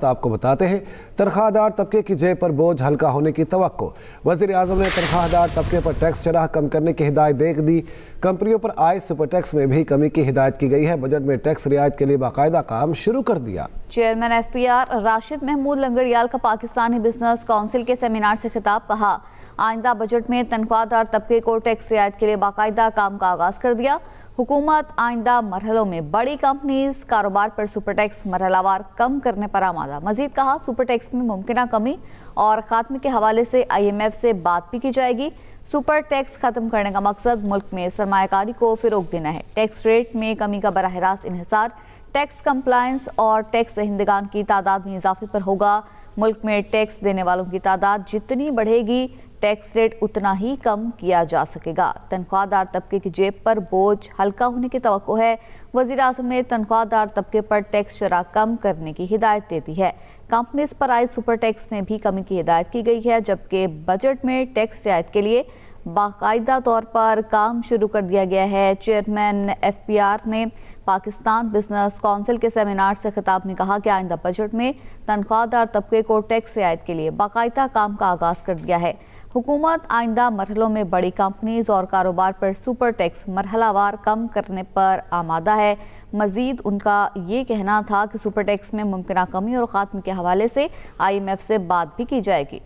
آپ کو بتاتے ہیں تنخواہ دار طبقے کی جیب پر بوجھ ہلکا ہونے کی توقع۔ وزیر اعظم نے تنخواہ دار طبقے پر ٹیکس شرح کم کرنے کی ہدایت دے دی۔ کمپنیوں پر عائد سپر ٹیکس میں بھی کمی کی ہدایت کی گئی ہے۔ بجٹ میں ٹیکس رعایت کے لیے باقاعدہ کام شروع کر دیا۔ Chairman F P R Rashid Mahmood Langrial کا پاکستانی بزنس کونسل کے سیمینار سے خطاب۔ کہا آئندہ بجٹ میں تنخواہ دار طبقے کو ٹیکس رعایت کے لیے باقاعدہ کام کا آغاز کر دیا۔ حکومت آئندہ مرحلوں میں بڑی کمپنیز کاروبار پر سپر ٹیکس مرحلہ وار کم کرنے پر آمادہ۔ مزید کہا سپر ٹیکس میں ممکنہ کمی اور خاتمے کے حوالے سے IMF سے بات بھی کی جائے گی۔ سپر ٹیکس ختم کرنے کا مقصد ملک میں سرمایہ کاری کو فروغ دینا ہے۔ ٹیکس ریٹ میں کمی کا براہ راست انحصار ٹیکس کمپلائنس اور ٹیکس دہندگان کی تعداد میں اضافے پر ہوگا۔ ملک میں ٹیکس دینے والوں کی تعداد جتنی بڑھے گی ٹیکس ریٹ اتنا ہی کم کیا جا سکے گا۔ تنخواہ دار طبقے کی جیب پر بوجھ ہلکا ہونے کی توقع ہے۔ وزیر اعظم نے تنخواہ دار طبقے پر ٹیکس شرح کم کرنے کی ہدایت دے دی ہے۔ کمپنیز پر عائد سپر ٹیکس میں بھی کمی کی ہدایت کی گئی ہے، جبکہ بجٹ میں ٹیکس رعایت کے لیے باقاعدہ طور پر کام شروع کر دیا گیا ہے۔ چیئرمین ایف پی آر نے پاکستان بزنس کونسل کے سیمینار سے خطاب میں کہا کہ آئندہ بجٹ میں تنخواہ دار طبقے کو ٹیکس رعایت کے لیے باقاعدہ کام کا آغاز کر دیا ہے۔ حکومت آئندہ مرحلوں میں بڑی کمپنیز اور کاروبار پر سپر ٹیکس مرحلہ وار کم کرنے پر آمادہ ہے۔ مزید ان کا یہ کہنا تھا کہ سپر ٹیکس میں ممکنہ کمی اور خاتمے کے حوالے سے IMF سے بات بھی کی جائے گی۔